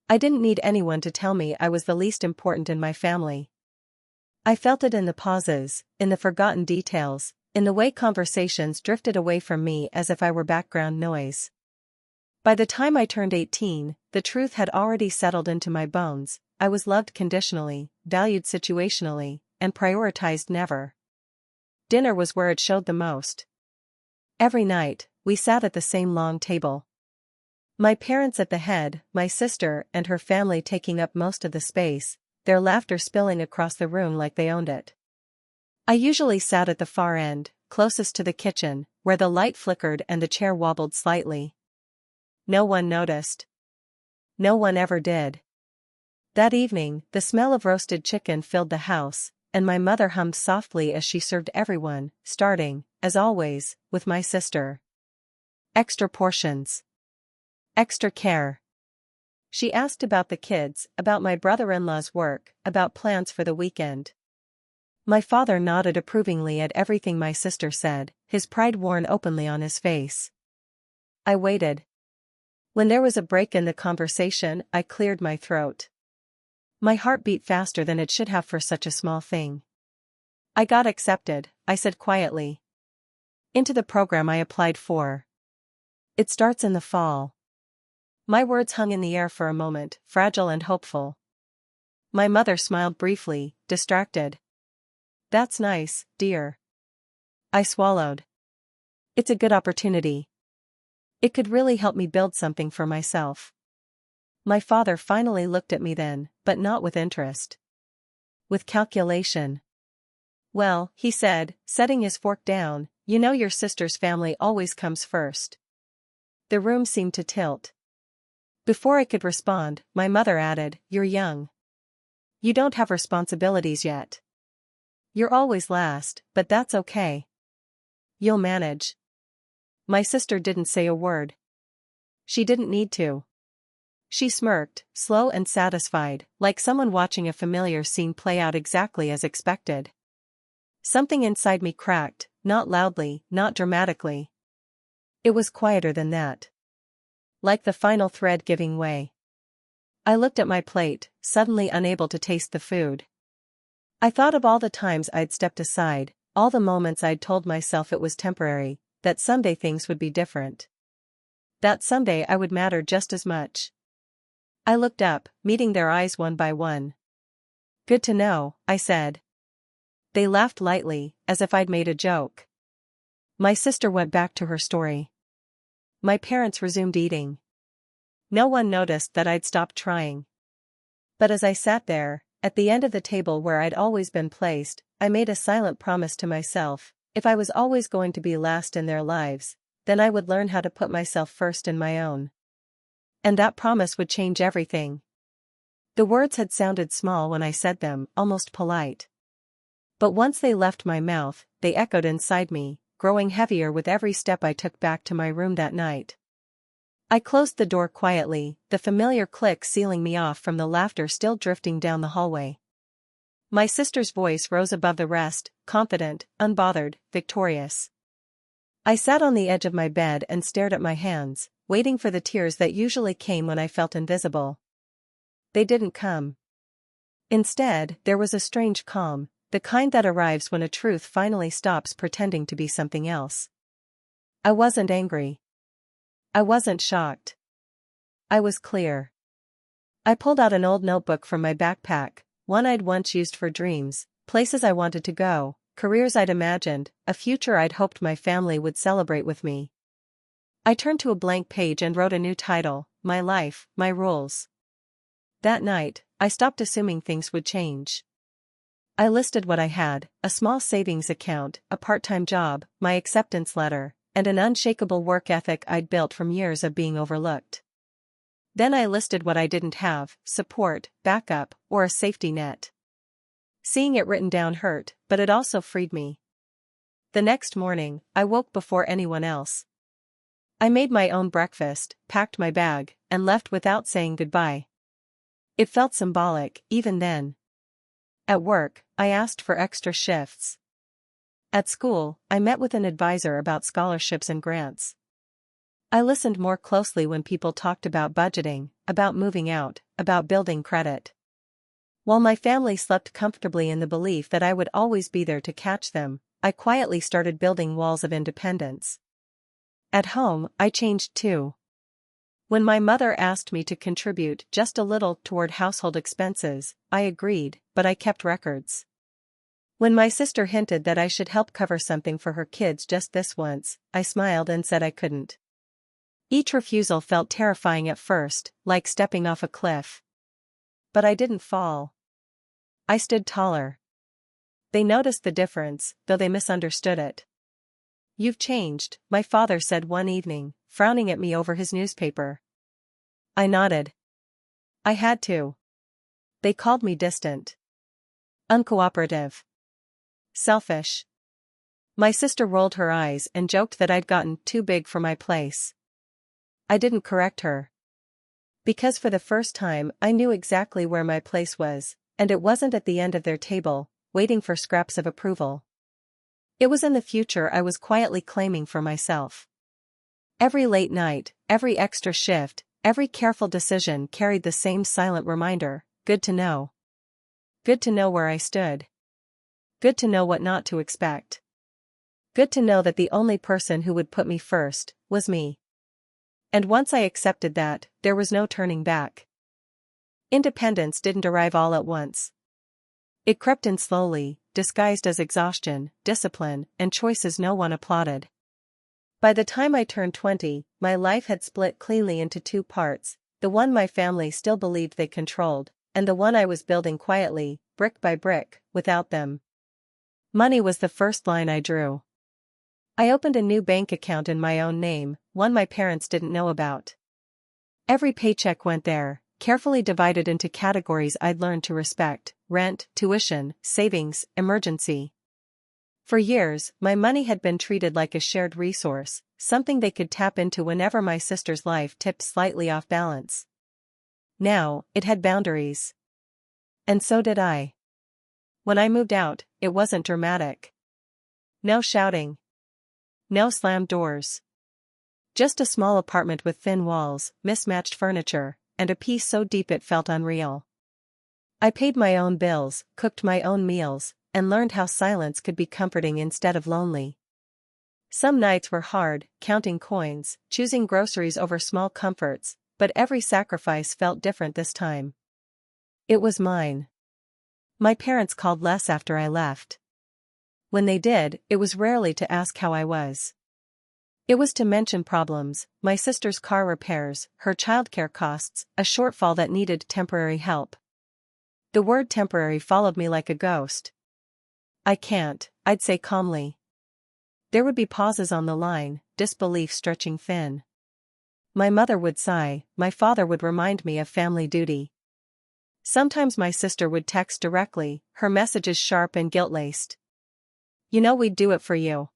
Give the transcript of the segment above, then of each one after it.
I didn't need anyone to tell me I was the least important in my family. I felt it in the pauses, in the forgotten details, in the way conversations drifted away from me as if I were background noise. By the time I turned 18, the truth had already settled into my bones. I was loved conditionally, valued situationally, and prioritized never. Dinner was where it showed the most. Every night, we sat at the same long table. My parents at the head, my sister and her family taking up most of the space, their laughter spilling across the room like they owned it. I usually sat at the far end, closest to the kitchen, where the light flickered and the chair wobbled slightly. No one noticed. No one ever did. That evening, the smell of roasted chicken filled the house, and my mother hummed softly as she served everyone, starting, as always, with my sister. Extra portions. Extra care. She asked about the kids, about my brother-in-law's work, about plans for the weekend. My father nodded approvingly at everything my sister said, his pride worn openly on his face. I waited. When there was a break in the conversation, I cleared my throat. My heart beat faster than it should have for such a small thing. I got accepted, I said quietly. Into the program I applied for. It starts in the fall. My words hung in the air for a moment, fragile and hopeful. My mother smiled briefly, distracted. That's nice, dear. I swallowed. It's a good opportunity. It could really help me build something for myself. My father finally looked at me then, but not with interest. With calculation. Well, he said, setting his fork down, you know your sister's family always comes first. The room seemed to tilt. Before I could respond, my mother added, you're young. You don't have responsibilities yet. You're always last, but that's okay. You'll manage. My sister didn't say a word. She didn't need to. She smirked, slow and satisfied, like someone watching a familiar scene play out exactly as expected. Something inside me cracked, not loudly, not dramatically. It was quieter than that. Like the final thread giving way. I looked at my plate, suddenly unable to taste the food. I thought of all the times I'd stepped aside, all the moments I'd told myself it was temporary, that someday things would be different. That someday I would matter just as much. I looked up, meeting their eyes one by one. Good to know, I said. They laughed lightly, as if I'd made a joke. My sister went back to her story. My parents resumed eating. No one noticed that I'd stopped trying. But as I sat there, at the end of the table where I'd always been placed, I made a silent promise to myself, if I was always going to be last in their lives, then I would learn how to put myself first in my own. And that promise would change everything. The words had sounded small when I said them, almost polite. But once they left my mouth, they echoed inside me, growing heavier with every step I took back to my room that night. I closed the door quietly, the familiar click sealing me off from the laughter still drifting down the hallway. My sister's voice rose above the rest, confident, unbothered, victorious. I sat on the edge of my bed and stared at my hands, waiting for the tears that usually came when I felt invisible. They didn't come. Instead, there was a strange calm, the kind that arrives when a truth finally stops pretending to be something else. I wasn't angry. I wasn't shocked. I was clear. I pulled out an old notebook from my backpack, one I'd once used for dreams, places I wanted to go, careers I'd imagined, a future I'd hoped my family would celebrate with me. I turned to a blank page and wrote a new title, My Life, My Rules. That night, I stopped assuming things would change. I listed what I had, a small savings account, a part-time job, my acceptance letter, and an unshakable work ethic I'd built from years of being overlooked. Then I listed what I didn't have, support, backup, or a safety net. Seeing it written down hurt, but it also freed me. The next morning, I woke before anyone else. I made my own breakfast, packed my bag, and left without saying goodbye. It felt symbolic, even then. At work, I asked for extra shifts. At school, I met with an advisor about scholarships and grants. I listened more closely when people talked about budgeting, about moving out, about building credit. While my family slept comfortably in the belief that I would always be there to catch them, I quietly started building walls of independence. At home, I changed too. When my mother asked me to contribute just a little toward household expenses, I agreed, but I kept records. When my sister hinted that I should help cover something for her kids just this once, I smiled and said I couldn't. Each refusal felt terrifying at first, like stepping off a cliff. But I didn't fall. I stood taller. They noticed the difference, though they misunderstood it. "You've changed," my father said one evening, frowning at me over his newspaper. I nodded. I had to. They called me distant. Uncooperative. Selfish. My sister rolled her eyes and joked that I'd gotten too big for my place. I didn't correct her. Because for the first time I knew exactly where my place was, and it wasn't at the end of their table, waiting for scraps of approval. It was in the future I was quietly claiming for myself. Every late night, every extra shift, every careful decision carried the same silent reminder: good to know. Good to know where I stood. Good to know what not to expect. Good to know that the only person who would put me first was me. And once I accepted that, there was no turning back. Independence didn't arrive all at once. It crept in slowly, disguised as exhaustion, discipline, and choices no one applauded. By the time I turned 20, my life had split cleanly into two parts: the one my family still believed they controlled, and the one I was building quietly, brick by brick, without them. Money was the first line I drew. I opened a new bank account in my own name, one my parents didn't know about. Every paycheck went there, carefully divided into categories I'd learned to respect: rent, tuition, savings, emergency. For years, my money had been treated like a shared resource, something they could tap into whenever my sister's life tipped slightly off balance. Now, it had boundaries. And so did I. When I moved out, it wasn't dramatic. No shouting. No slammed doors. Just a small apartment with thin walls, mismatched furniture, and a peace so deep it felt unreal. I paid my own bills, cooked my own meals, and learned how silence could be comforting instead of lonely. Some nights were hard, counting coins, choosing groceries over small comforts, but every sacrifice felt different this time. It was mine. My parents called less after I left. When they did, it was rarely to ask how I was. It was to mention problems: my sister's car repairs, her childcare costs, a shortfall that needed temporary help. The word temporary followed me like a ghost. "I can't," I'd say calmly. There would be pauses on the line, disbelief stretching thin. My mother would sigh, my father would remind me of family duty. Sometimes my sister would text directly, her messages sharp and guilt-laced. "You know we'd do it for you."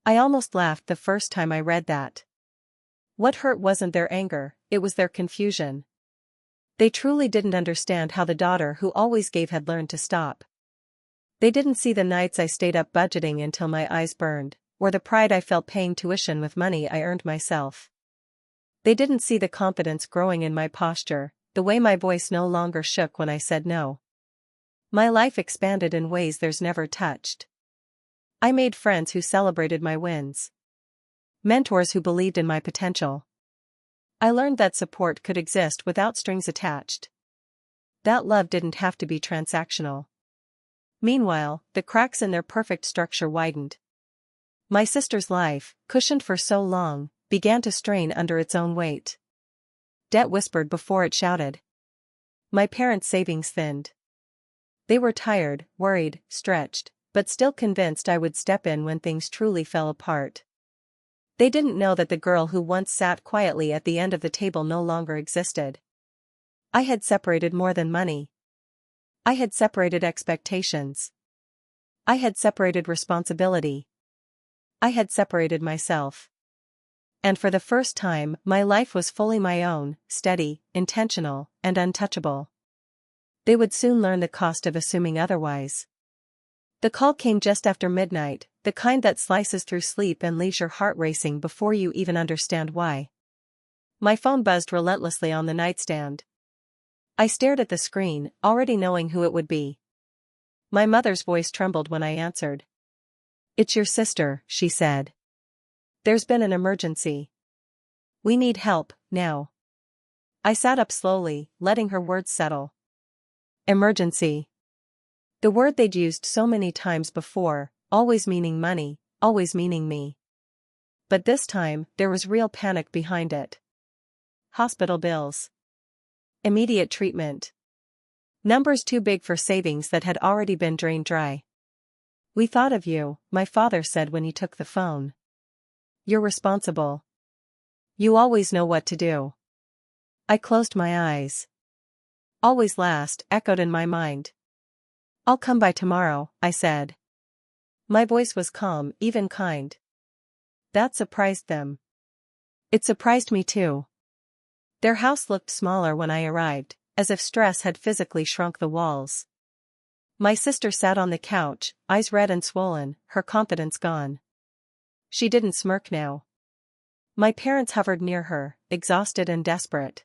I almost laughed the first time I read that. What hurt wasn't their anger, it was their confusion. They truly didn't understand how the daughter who always gave had learned to stop. They didn't see the nights I stayed up budgeting until my eyes burned, or the pride I felt paying tuition with money I earned myself. They didn't see the confidence growing in my posture, the way my voice no longer shook when I said no. My life expanded in ways theirs never touched. I made friends who celebrated my wins. Mentors who believed in my potential. I learned that support could exist without strings attached. That love didn't have to be transactional. Meanwhile, the cracks in their perfect structure widened. My sister's life, cushioned for so long, began to strain under its own weight. Debt whispered before it shouted. My parents' savings thinned. They were tired, worried, stretched, but still convinced I would step in when things truly fell apart. They didn't know that the girl who once sat quietly at the end of the table no longer existed. I had separated more than money. I had separated expectations. I had separated responsibility. I had separated myself. And for the first time, my life was fully my own, steady, intentional, and untouchable. They would soon learn the cost of assuming otherwise. The call came just after midnight, the kind that slices through sleep and leaves your heart racing before you even understand why. My phone buzzed relentlessly on the nightstand. I stared at the screen, already knowing who it would be. My mother's voice trembled when I answered. "It's your sister," she said. "There's been an emergency. We need help, now." I sat up slowly, letting her words settle. Emergency. The word they'd used so many times before, always meaning money, always meaning me. But this time, there was real panic behind it. Hospital bills. Immediate treatment. Numbers too big for savings that had already been drained dry. "We thought of you," my father said when he took the phone. "You're responsible. You always know what to do." I closed my eyes. "Always last," echoed in my mind. "I'll come by tomorrow," I said. My voice was calm, even kind. That surprised them. It surprised me too. Their house looked smaller when I arrived, as if stress had physically shrunk the walls. My sister sat on the couch, eyes red and swollen, her confidence gone. She didn't smirk now. My parents hovered near her, exhausted and desperate.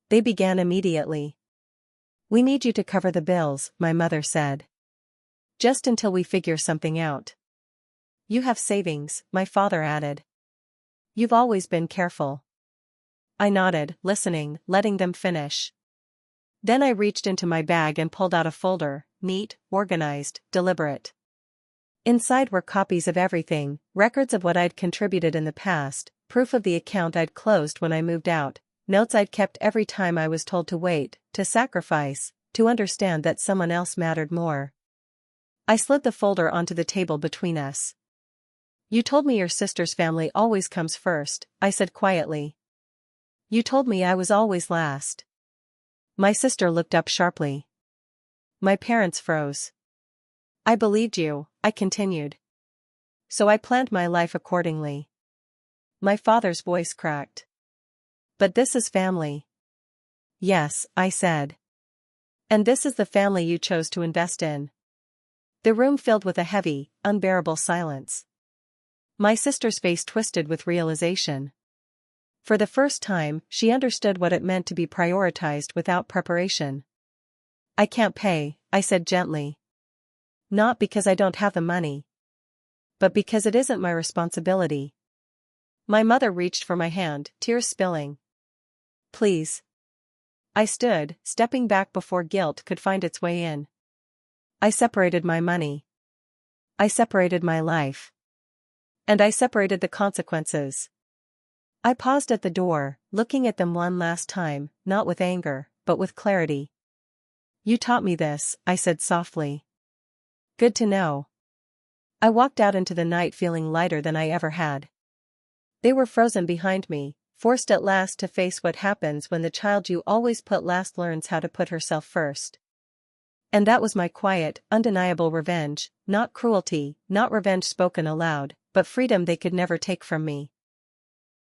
They began immediately. "We need you to cover the bills," my mother said. "Just until we figure something out." "You have savings," my father added. "You've always been careful." I nodded, listening, letting them finish. Then I reached into my bag and pulled out a folder, neat, organized, deliberate. Inside were copies of everything, records of what I'd contributed in the past, proof of the account I'd closed when I moved out, notes I'd kept every time I was told to wait, to sacrifice, to understand that someone else mattered more. I slid the folder onto the table between us. "You told me your sister's family always comes first," I said quietly. "You told me I was always last." My sister looked up sharply. My parents froze. "I believed you," I continued. "So I planned my life accordingly." My father's voice cracked. "But this is family." "Yes," I said. "And this is the family you chose to invest in." The room filled with a heavy, unbearable silence. My sister's face twisted with realization. For the first time, she understood what it meant to be prioritized without preparation. "I can't pay," I said gently. "Not because I don't have the money, but because it isn't my responsibility." My mother reached for my hand, tears spilling. "Please." I stood, stepping back before guilt could find its way in. I separated my money. I separated my life. And I separated the consequences. I paused at the door, looking at them one last time, not with anger, but with clarity. "You taught me this," I said softly. "Good to know." I walked out into the night feeling lighter than I ever had. They were frozen behind me, forced at last to face what happens when the child you always put last learns how to put herself first. And that was my quiet, undeniable revenge, not cruelty, not revenge spoken aloud, but freedom they could never take from me.